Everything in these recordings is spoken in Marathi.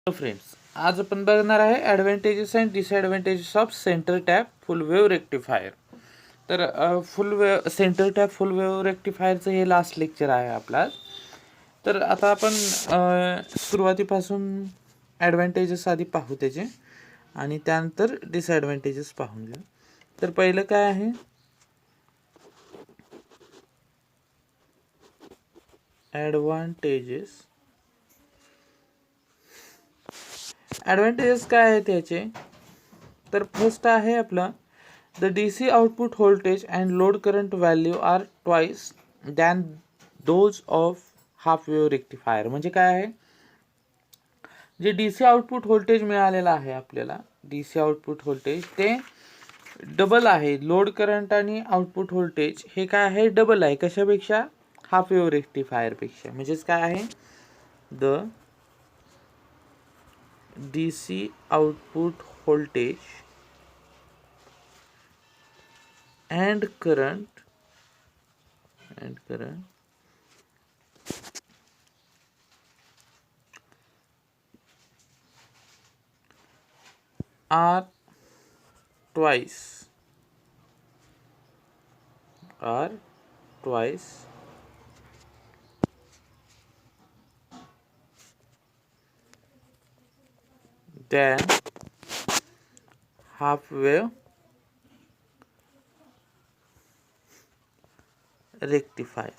फ्रेंड्स, आज आपण बघणार आहे advantages and disadvantages of centre tap full wave rectifier. तर full wave centre tap full wave रेक्टिफायरचं हे लास्ट लेक्चर आहे आपला. तर आता आपण सुरुवातीपासून ॲडव्हांटेजेस आधी पाहू त्याचे आणि त्यानंतर डिसॲडव्हांटेजेस पाहून घेऊ. तर पहिलं काय आहे, ॲडव्हांटेजेस. ॲडव्हांटेजेस काय आहे त्याचे, तर फर्स्ट आहे आपला the DC output voltage and load current value are twice than those of half wave rectifier. म्हणजे काय आहे, जे DC आउटपुट व्होल्टेज मिळालेलं आहे आपल्याला, DC आउटपुट व्होल्टेज ते डबल आहे. लोड करंट आणि आउटपुट व्होल्टेज हे काय आहे, डबल आहे. कशापेक्षा, हाफ वेव्ह रेक्टिफायरपेक्षा. म्हणजेच काय आहे, the DC output voltage and current are twice than half wave rectifier.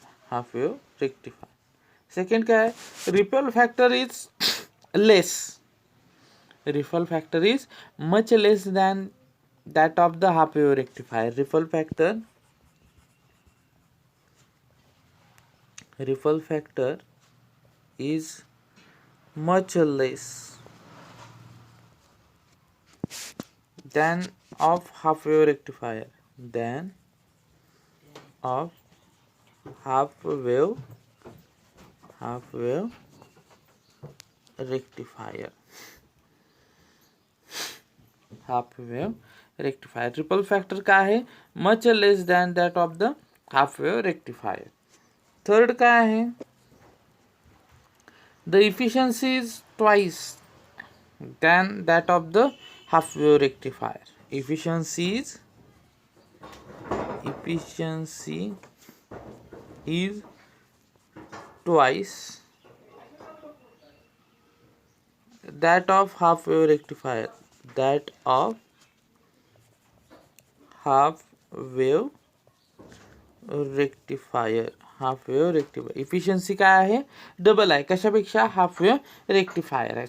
Second क्या है, ripple factor is less. Ripple factor is much less than that of the half wave rectifier. Ripple factor is much less than of half wave rectifier. Half wave rectifier. Ripple factor का है, much less than that of the half wave rectifier. Third का है, the efficiency is twice than that of the half wave rectifier. Efficiency is twice that of half wave rectifier. Efficiency काय आहे, डबल आहे. कशापेक्षा, हाफ वेव्ह रेक्टिफायर आहे.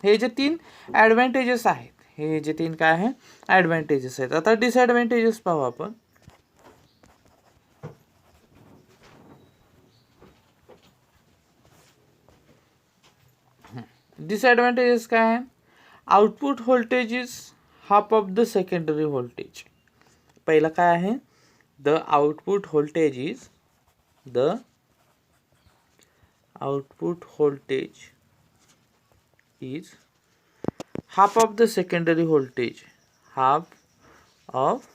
हे जे तीन ॲडव्हांटेजेस आहेत, हे जे तीन काय आहे, ॲडव्हांटेजेस आहेत. आता डिसॲडव्हांटेजेस पाहू आपण. डिसएडवांटेजेस काय आहे, output voltage is half of the secondary voltage. पहिला काय आहे, the output voltage is half of the secondary voltage. Half of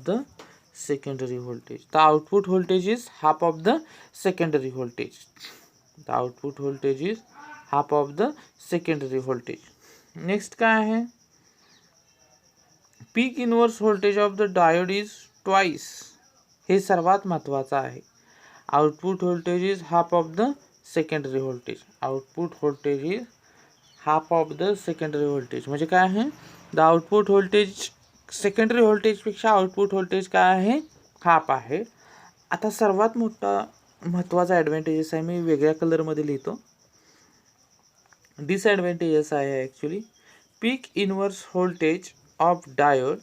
the secondary voltage. The output voltage is half of the secondary voltage. Next काय आहे, peak inverse voltage of the diode is twice. हे सर्वात महत्वाचं आहे. Output voltage is half of the secondary voltage. म्हणजे काय आहे, the output voltage secondary voltage पेक्षा आउटपुट व्होल्टेज काय आहे, हाफ आहे. आता सर्वात मोठा महत्त्वाचा ॲडव्हांटेजेस आहे, मी वेगळ्या कलरमध्ये लिहितो. डिसॲडव्हांटेजेस आहे actually, peak inverse voltage of diode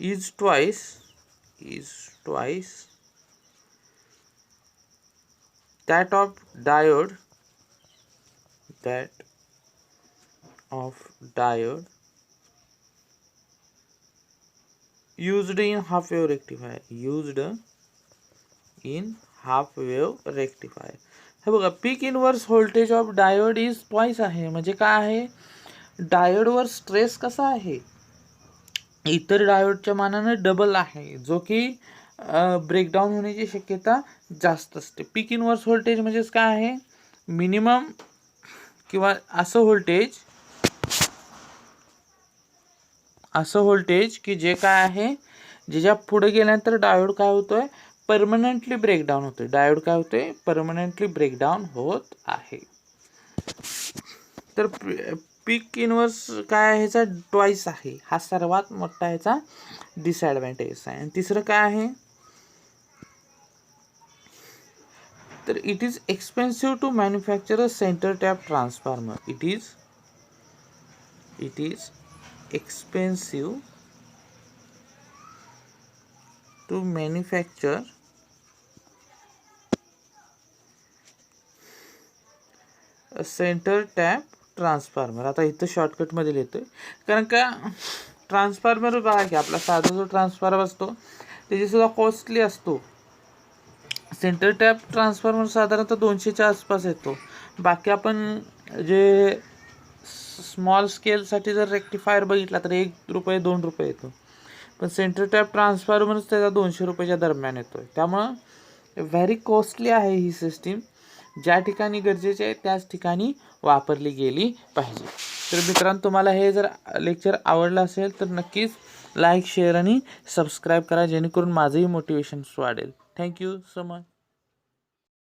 is twice that of diode used in half wave rectifier. हे बघा, peak inverse voltage of diode is twice आहे. म्हणजे काय आहे, डायोडवर स्ट्रेस कसा आहे, इतर डायोडच्या मानानं डबल आहे, जो की ब्रेकडाऊन होण्याची शक्यता जास्त असते. पीक इनव्हर्स व्होल्टेज म्हणजेच काय आहे, मिनिमम किंवा असं व्होल्टेज की जे काय आहे, ज्याच्या पुढे गेल्यानंतर डायोड काय होतोय, परमनंटली ब्रेकडाऊन होतोय. डायोड काय होतोय, परमनंटली ब्रेकडाऊन होत आहे. तर पीक इनव्हर्स काय आहे, ह्याचा ट्वाईस आहे. हा सर्वात मोठा ह्याचा डिसॲडव्हान्टेज आहे. आणि तिसरं काय आहे, तर it is expensive to manufacture a centre tap transformer. It is expensive to manufacture centre tap transformer. आता इथं शॉर्टकटमध्ये लिहितोय, कारण का ट्रान्सफॉर्मर बघा की आपला साधा जो ट्रान्सफॉर्मर असतो त्याचीसुद्धा कॉस्टली असतो. सेंटर टॅप ट्रान्सफॉर्मर साधारणतः 200च्या आसपास येतो. बाकी आपण जे स्मॉल स्केलसाठी जर रेक्टिफायर बघितला तर ₹1 ₹2 येतो. पण सेंटर टॅप ट्रान्सफॉर्मरच त्याचा ₹200च्या दरम्यान येतो. त्यामुळं व्हेरी कॉस्टली आहे ही सिस्टीम. ज्या ठिकाणी गरजेचे आहे त्याच ठिकाणी वापरली गेली पाहिजे. तर मित्रांनो, तुम्हाला हे जर लेक्चर आवडलं असेल तर नक्कीच लाईक, शेअर आणि सबस्क्राईब करा, जेणेकरून माझंही मोटिवेशन वाढेल. Thank you so much.